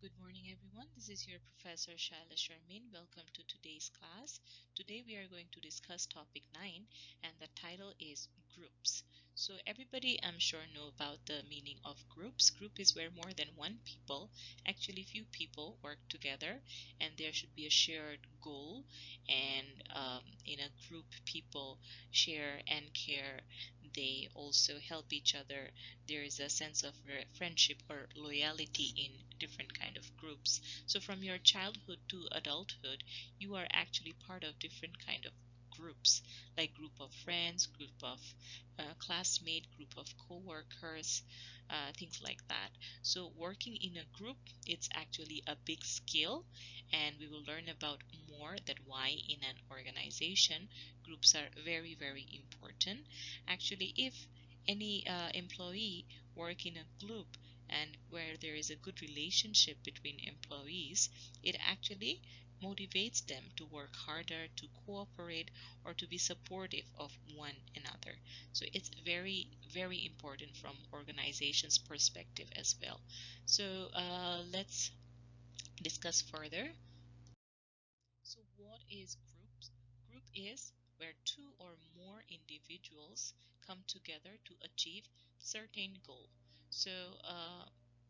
Good morning, everyone. This is your Professor Shaila Sharmin. Welcome to today's class. Today, we are going to discuss topic 9, and the title is groups. So, everybody, I'm sure, know about the meaning of groups. Group is where more than one people, actually, few people, work together, and there should be a shared goal. And in a group, people share and care. They also help each other. There is a sense of friendship or loyalty in different kind of groups. So from your childhood to adulthood, you are actually part of different kind of groups, like group of friends, group of classmate, group of co-workers, things like that. So working in a group, it's actually a big skill, and we will learn about more that why in an organization groups are very, very important. Actually, if any employee work in a group and where there is a good relationship between employees, it actually motivates them to work harder, to cooperate, or to be supportive of one another. So it's very, very important from organization's perspective as well. So let's discuss further. So what is groups? Group is where two or more individuals come together to achieve certain goal. So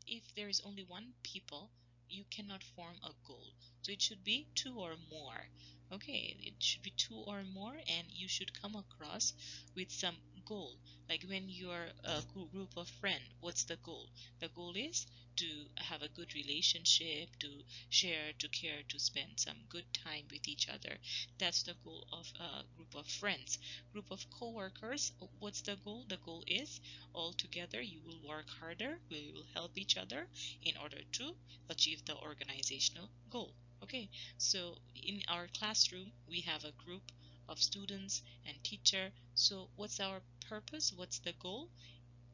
if there is only one people, you cannot form a goal. So it should be two or more. Okay, it should be two or more, and you should come across with some goal. Like when you are a group of friends, what's the goal? The goal is to have a good relationship, to share, to care, to spend some good time with each other. That's the goal of a group of friends. Group of co-workers, what's the goal? The goal is all together you will work harder, we will help each other in order to achieve the organizational goal. Okay, so in our classroom, we have a group of students and teacher. So what's our purpose? What's the goal?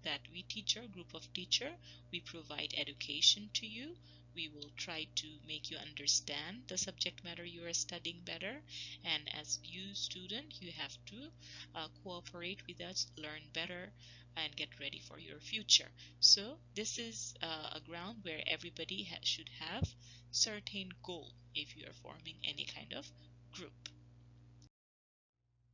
That we teacher, group of teacher, we provide education to you. We will try to make you understand the subject matter you are studying better. And as you student, you have to cooperate with us, learn better, and get ready for your future. So this is a ground where everybody should have certain goal if you are forming any kind of group.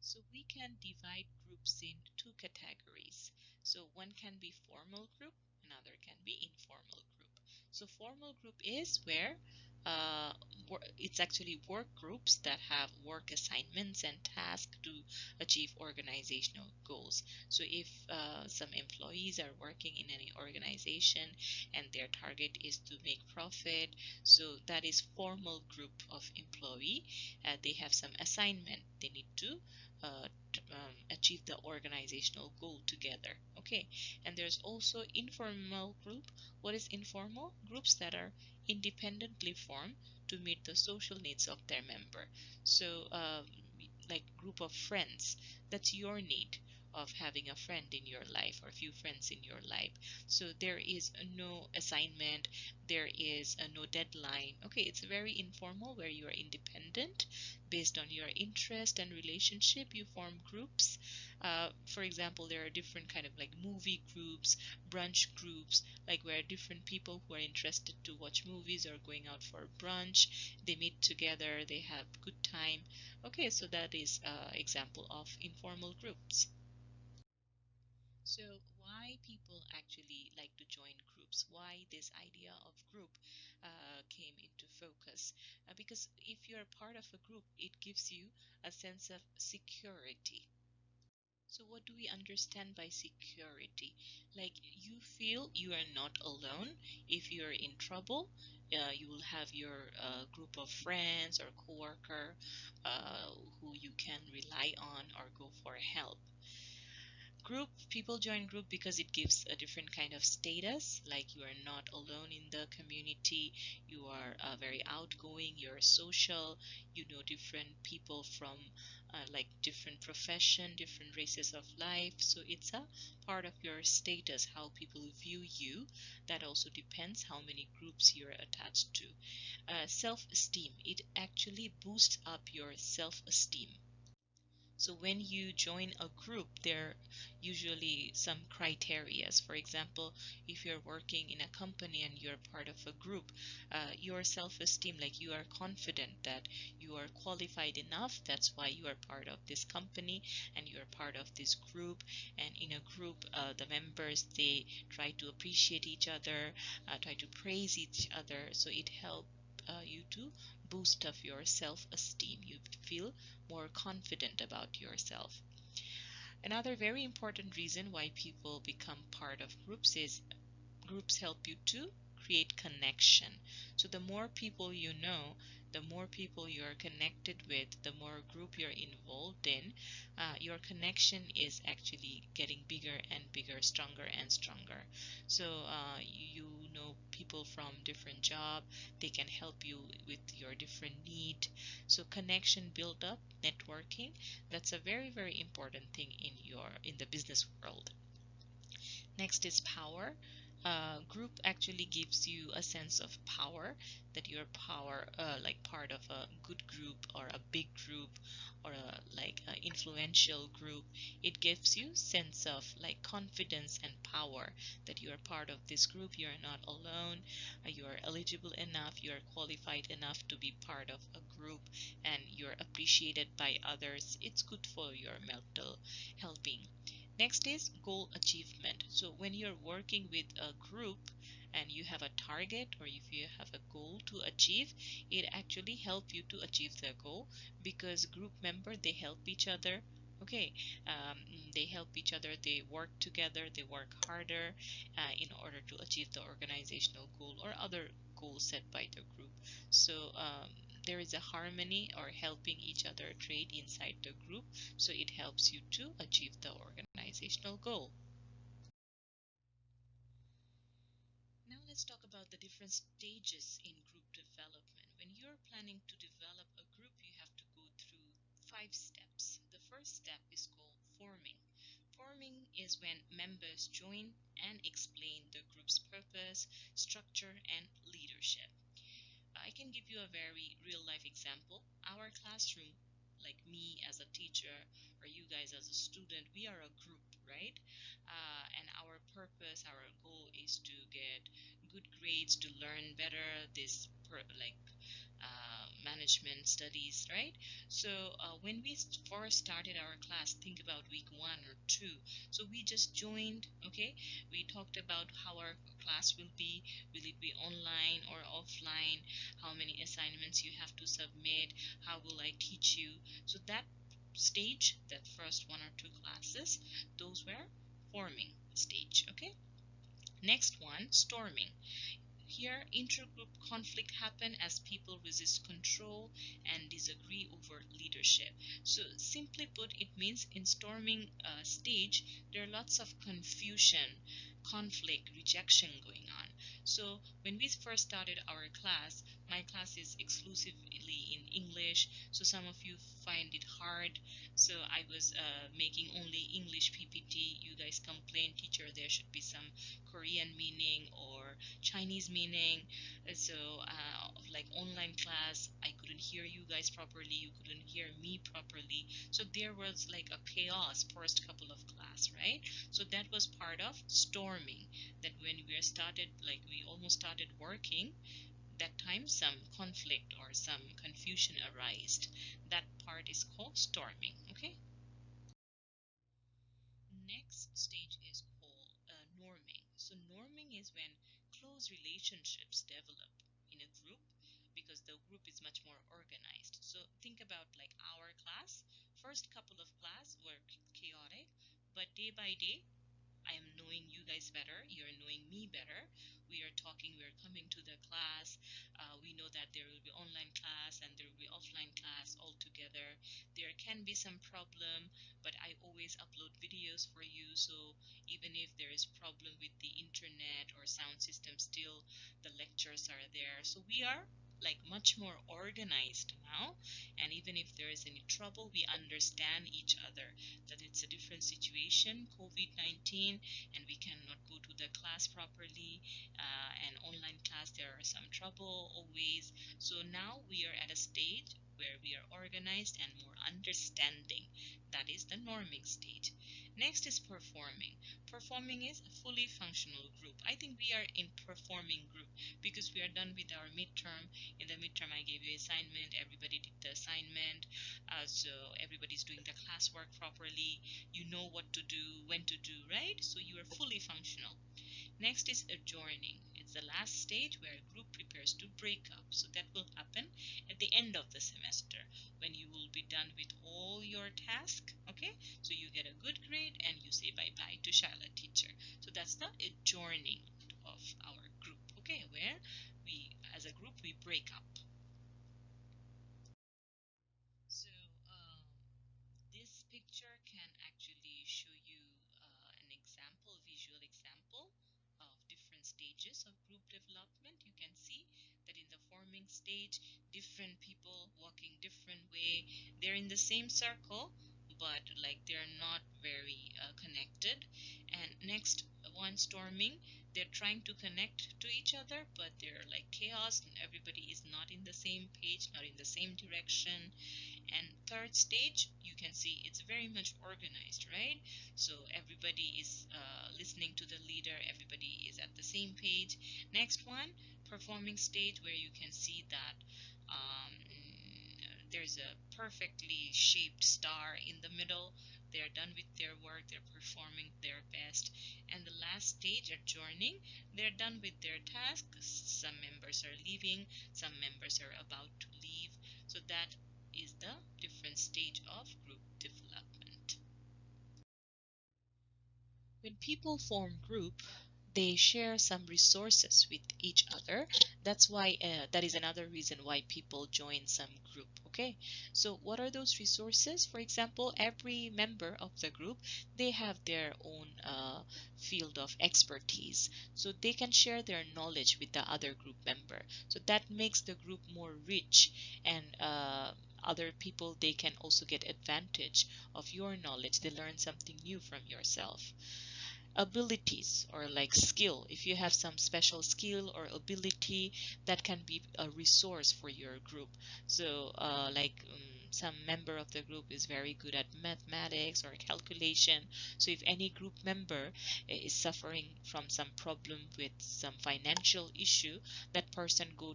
So we can divide groups in two categories. So one can be formal group, another can be informal group. So formal group is where uh, it's actually work groups that have work assignments and tasks to achieve organizational goals. So if some employees are working in any organization and their target is to make profit, so that is formal group of employee. They have some assignment they need to achieve the organizational goal together. Okay, and there's also informal group. What is informal? Groups that are independently formed to meet the social needs of their member. So like group of friends, that's your need of having a friend in your life or a few friends in your life. So there is no assignment, there is no deadline. Okay, it's very informal where you are independent based on your interest and relationship. You form groups. For example, there are different kind of like movie groups, brunch groups, like where different people who are interested to watch movies or going out for brunch, they meet together, they have good time. Okay, so that is example of informal groups. So why people actually like to join groups? Why this idea of group came into focus? Because if you're part of a group, it gives you a sense of security. So what do we understand by security? Like you feel you are not alone. If you're in trouble, you will have your group of friends or coworker who you can rely on or go for help. Group people join group because it gives a different kind of status, like you are not alone in the community, you are very outgoing, you're social, you know different people from like different profession, different races of life. So it's a part of your status, how people view you. That also depends how many groups you're attached to. Self-esteem, it actually boosts up your self-esteem. So when you join a group, there are usually some criterias. For example, if you're working in a company and you're part of a group, your self-esteem, like you are confident that you are qualified enough. That's why you are part of this company and you are part of this group. And in a group, the members, they try to appreciate each other, try to praise each other. So it helps you to boost up your self-esteem. You feel more confident about yourself. Another very important reason why people become part of groups is groups help you to create connection. So the more people you know, the more people you're connected with, the more group you're involved in, your connection is actually getting bigger and bigger, stronger and stronger. So you know people from different job, they can help you with your different need. So connection build up, networking, that's a very, very important thing in the business world. Next is power. Group actually gives you a sense of power, that you're like part of a good group or a big group or a influential group. It gives you sense of like confidence and power, that you are part of this group. You're not alone. You are eligible enough. You are qualified enough to be part of a group, and you're appreciated by others. It's good for your mental well-being. Next is goal achievement. So when you're working with a group and you have a target, or if you have a goal to achieve, it actually help you to achieve the goal, because group member, they help each other. Okay, um, they help each other, they work together, they work harder in order to achieve the organizational goal or other goals set by the group. So there is a harmony or helping each other trade inside the group, so it helps you to achieve the organizational goal. Now let's talk about the different stages in group development. When you're planning to develop a group, you have to go through 5 steps. The first step is called forming. Forming is when members join and explain the group's purpose, structure, and leadership. I can give you a very real life example. Our classroom, like me as a teacher or you guys as a student, we are a group, right? And our purpose, our goal is to get good grades, to learn better this management studies, right? So when we first started our class, think about week 1 or 2. So we just joined, okay? We talked about how our class will be. Will it be online or offline? How many assignments you have to submit? How will I teach you? So that stage, that first 1 or 2 classes, those were forming stage, okay? Next one, storming. Here, intergroup conflict happen as people resist control and disagree over leadership. So, simply put, it means in storming stage, there are lots of confusion, conflict, rejection going on. So, when we first started our class, my class is exclusively in English. So, some of you find it hard. So, I was making only English PPT. You guys complain, teacher, there should be some Korean meaning or Chinese meaning. So, like online class, I couldn't hear you guys properly. You couldn't hear me properly. So there was like a chaos first couple of class, right? So that was part of storming. That when we started, like we almost started working, that time some conflict or some confusion arose. That part is called storming. Okay. Next stage is called norming. So, norming is when close relationships develop in a group, because the group is much more organized. So, think about like our class. First couple of class were chaotic, but day by day, I am knowing you guys better. You're knowing me better. We are talking, we're coming to the class. We know that there will be online class and there will be offline class all together. There can be some problem, but I always upload videos for you. So even if there is problem with the internet or sound system, still the lectures are there. So we are like much more organized now, and even if there is any trouble, we understand each other, that it's a different situation, COVID-19, and we cannot go to the class properly. And online class, there are some trouble always. So now we are at a stage where we are organized and more understanding. That is the norming stage. Next is performing. Performing is a fully functional group. I think we are in performing group because we are done with our midterm. In the midterm, I gave you assignment. Everybody did the assignment. So everybody's doing the classwork properly. You know what to do, when to do, right? So you are fully functional. Next is adjourning. It's the last stage where a group prepares to break up. So that will happen at the end of the semester when you will be done with all your tasks. Okay, so you get a good grade and you say bye bye to Charlotte teacher. So that's the adjourning of our group. Okay, where we as a group we break up. So this picture can actually show you an example, visual example of different stages of group development. You can see that in the forming stage, different people walking different way. They're in the same circle, but like they're not very connected. And next one storming, they're trying to connect to each other, but they're like chaos and everybody is not in the same page, not in the same direction. And third stage, you can see it's very much organized, right? So everybody is listening to the leader, everybody is at the same page. Next one, performing stage, where you can see that there's a perfectly shaped star in the middle. They're done with their work, they're performing their best. And the last stage, adjourning, they're done with their tasks. Some members are leaving, some members are about to leave. So that is the different stage of group development. When people form group, they share some resources with each other. That's why that is another reason why people join some group. Okay, so what are those resources? For example, every member of the group, they have their own field of expertise, so they can share their knowledge with the other group member. So that makes the group more rich, and other people, they can also get advantage of your knowledge. They learn something new from yourself. Abilities or like skill, if you have some special skill or ability, that can be a resource for your group. So some member of the group is very good at mathematics or calculation, so if any group member is suffering from some problem with some financial issue, that person go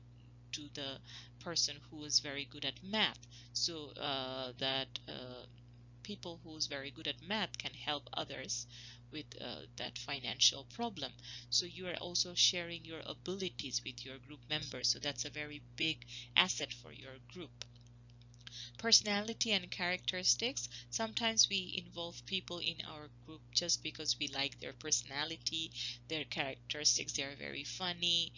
to the person who is very good at math. So that people who's very good at math can help others with that financial problem. So you are also sharing your abilities with your group members. So that's a very big asset for your group. Personality and characteristics. Sometimes we involve people in our group just because we like their personality, their characteristics. They're very funny,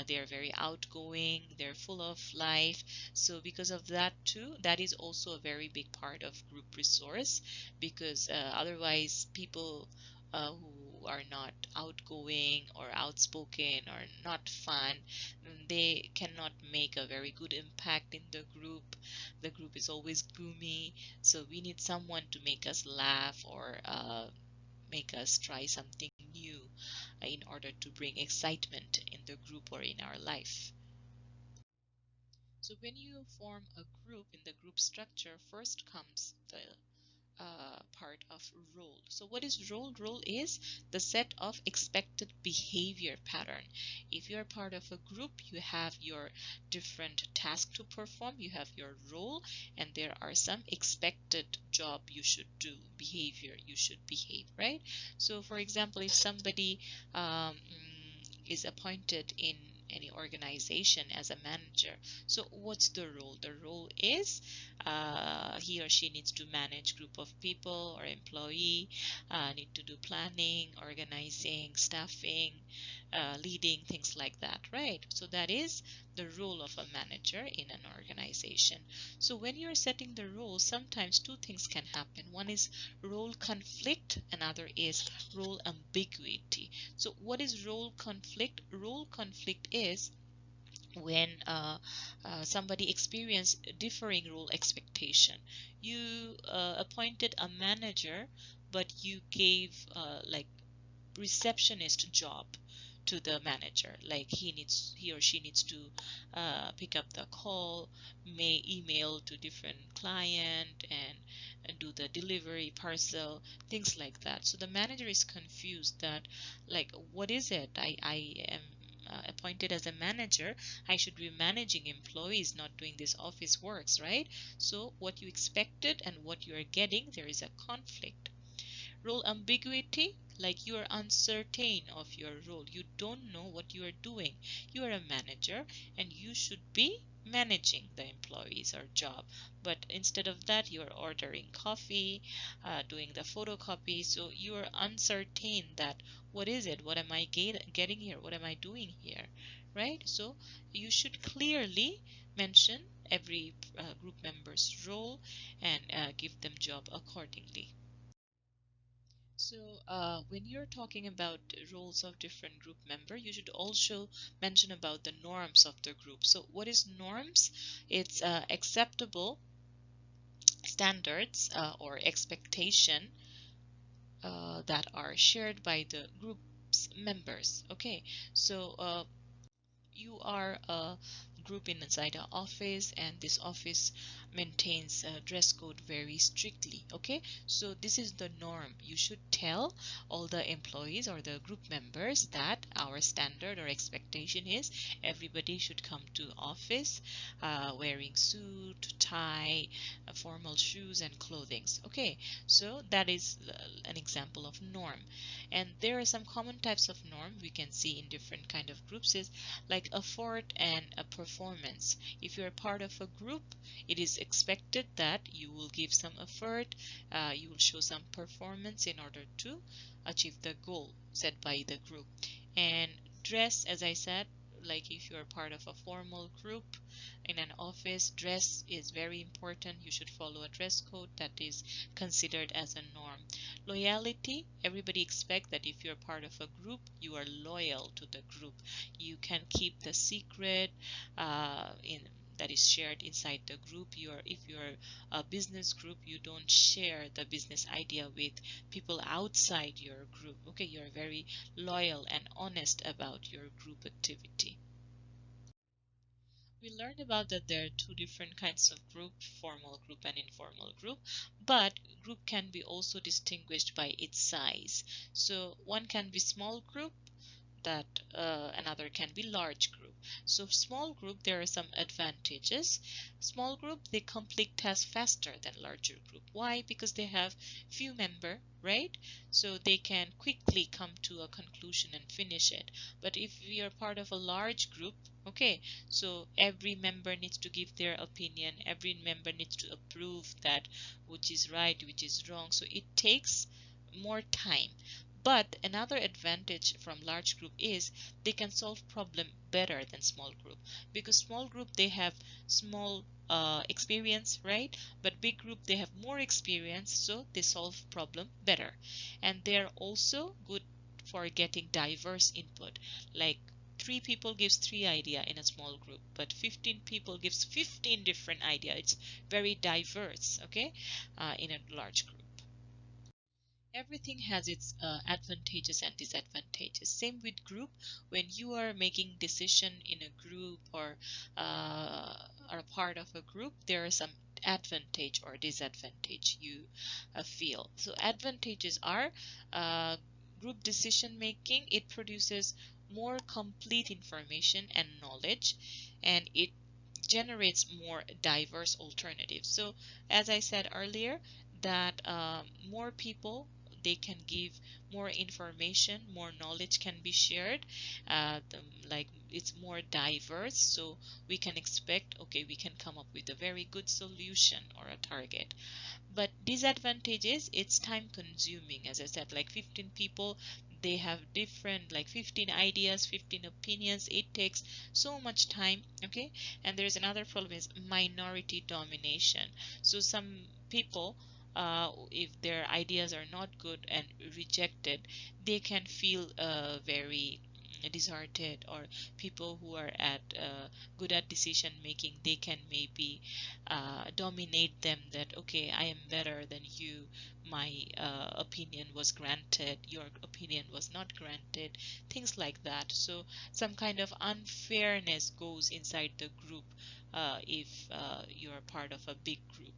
they're very outgoing, they're full of life. So because of that too, that is also a very big part of group resource, because otherwise people who are not outgoing or outspoken or not fun, they cannot make a very good impact in the group. The group is always gloomy, so we need someone to make us laugh or make us try something new in order to bring excitement in the group or in our life. So when you form a group, in the group structure, first comes the part of role. So what is role? Role is the set of expected behavior pattern. If you're part of a group, you have your different task to perform, you have your role, and there are some expected job you should do, behavior you should behave, right? So for example, if somebody is appointed in any organization as a manager, so what's the role? The role is he or she needs to manage group of people or employee, need to do planning, organizing, staffing, leading, things like that, right? So that is the role of a manager in an organization. So when you're setting the role, sometimes two things can happen. One is role conflict, another is role ambiguity. So what is role conflict? Role conflict is when somebody experience differing role expectation. You appointed a manager, but you gave like receptionist job to the manager, like he or she needs to pick up the call, may email to different client, and do the delivery parcel, things like that. So the manager is confused that, like, what is it? I am appointed as a manager. I should be managing employees, not doing this office works, right? So what you expected and what you are getting, there is a conflict. Role ambiguity, like you are uncertain of your role. You don't know what you are doing. You are a manager and you should be managing the employees or job. But instead of that, you are ordering coffee, doing the photocopy. So you are uncertain that what is it? What am I getting here? What am I doing here? Right? So you should clearly mention every group member's role and give them job accordingly. So, when you're talking about roles of different group member, you should also mention about the norms of the group. So, what is norms? It's acceptable standards or expectation that are shared by the group's members. Okay, so you are a group inside an office, and this office maintains a dress code very strictly. Okay, so this is the norm. You should tell all the employees or the group members that our standard or expectation is everybody should come to office wearing suit, tie, formal shoes and clothings. Okay, so that is an example of norm. And there are some common types of norm we can see in different kind of groups is like effort and a performance. If you're part of a group, it is expected that you will give some effort, you will show some performance in order to achieve the goal set by the group. And dress, as I said, like if you're part of a formal group in an office, dress is very important. You should follow a dress code that is considered as a norm. Loyalty, everybody expect that if you're part of a group, you are loyal to the group. You can keep the secret in that is shared inside the group. If you're a business group, you don't share the business idea with people outside your group. Okay, you're very loyal and honest about your group activity. We learned about that there are two different kinds of group, formal group and informal group, but group can be also distinguished by its size. So one can be small group, that another can be large group. So small group, there are some advantages. Small group, they complete tasks faster than larger group. Why? Because they have few member, right? So they can quickly come to a conclusion and finish it. But if you're part of a large group, okay, so every member needs to give their opinion, every member needs to approve that which is right, which is wrong. So it takes more time. But another advantage from large group is they can solve problem better than small group, because small group they have small experience, right? But big group they have more experience, so they solve problem better. And they're also good for getting diverse input. Like three people gives three idea in a small group, but 15 people gives 15 different idea. It's very diverse, okay, in a large group. Everything has its advantages and disadvantages. Same with group. When you are making decision in a group or are a part of a group, there are some advantage or disadvantage you feel. So advantages are uh, group decision making. It produces more complete information and knowledge, and it generates more diverse alternatives. So as I said earlier, that more people, they can give more information, more knowledge can be shared, like it's more diverse, so we can expect, okay, we can come up with a very good solution or a target. But disadvantages, it's time consuming. As I said, like 15 people, they have different, like 15 ideas, 15 opinions. It takes so much time, okay? And there's another problem is minority domination. So some people, if their ideas are not good and rejected, they can feel very disheartened, or people who are at good at decision making, they can maybe dominate them, that okay, I am better than you, my opinion was granted, your opinion was not granted, things like that. So some kind of unfairness goes inside the group if you're part of a big group.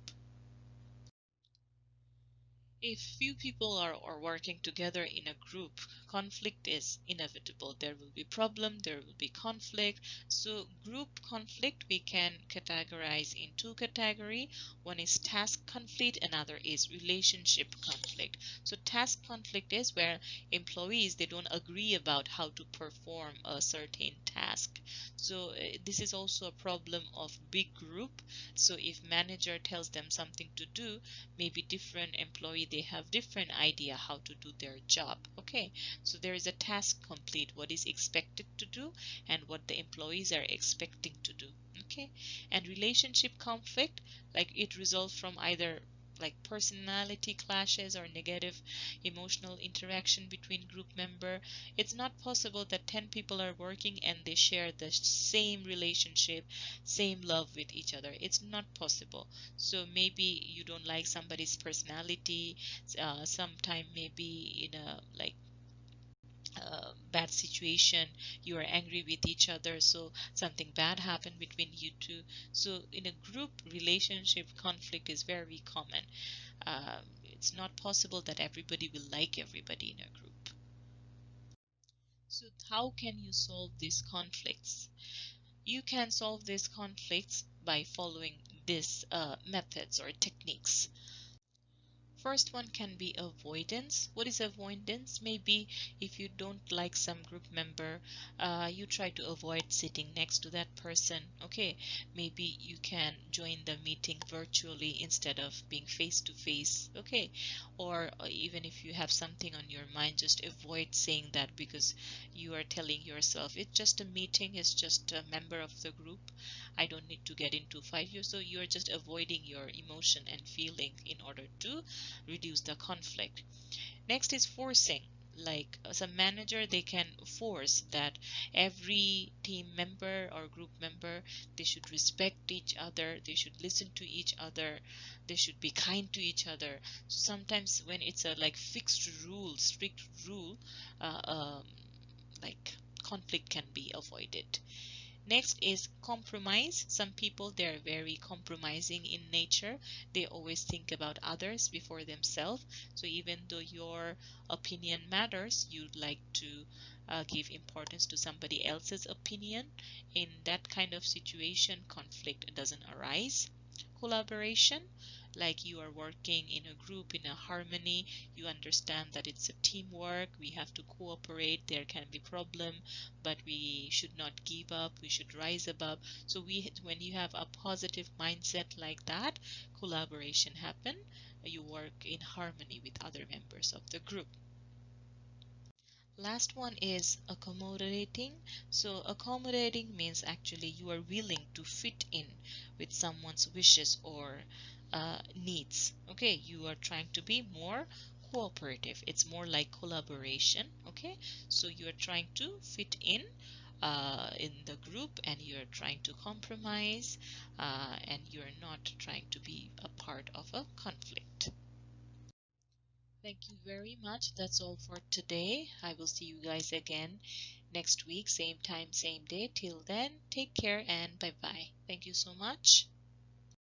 If few people are working together in a group, conflict is inevitable. There will be problem, there will be conflict. So group conflict we can categorize in two category. One is task conflict, another is relationship conflict. So task conflict is where employees, they don't agree about how to perform a certain task. So this is also a problem of big group. So if manager tells them something to do, maybe different employee, they have different idea how to do their job. Okay, so there is a task complete, what is expected to do and what the employees are expecting to do. Okay, and relationship conflict, like it results from either like personality clashes or negative emotional interaction between group member. It's not possible that 10 people are working and they share the same relationship, same love with each other. It's not possible. So maybe you don't like somebody's personality, sometime maybe in a like bad situation, you are angry with each other, so something bad happened between you two. So in a group relationship, conflict is very common. It's not possible that everybody will like everybody in a group. So how can you solve these conflicts? You can solve these conflicts by following these methods or techniques. First one can be avoidance. What is avoidance? Maybe if you don't like some group member, you try to avoid sitting next to that person. Okay, maybe you can join the meeting virtually instead of being face to face. Okay, or even if you have something on your mind, just avoid saying that, because you are telling yourself it's just a meeting, it's just a member of the group. I don't need to get into fight you. So you are just avoiding your emotion and feeling in order to reduce the conflict. Next is forcing. Like as a manager, they can force that every team member or group member, they should respect each other, they should listen to each other, they should be kind to each other. So sometimes when it's a like fixed rule, strict rule, uh, um, like conflict can be avoided. Next is compromise. Some people, they're very compromising in nature. They always think about others before themselves. So even though your opinion matters, you'd like to give importance to somebody else's opinion. In that kind of situation, conflict doesn't arise. Collaboration, like you are working in a group in a harmony, you understand that it's a teamwork, we have to cooperate, there can be problem, but we should not give up, we should rise above. So when you have a positive mindset like that, collaboration happen, you work in harmony with other members of the group. Last one is accommodating. So accommodating means actually you are willing to fit in with someone's wishes or needs. Okay, you are trying to be more cooperative. It's more like collaboration. Okay, so you are trying to fit in the group, and you're trying to compromise, and you're not trying to be a part of a conflict. Thank you very much. That's all for today. I will see you guys again next week, same time, same day. Till then, take care and bye bye. Thank you so much.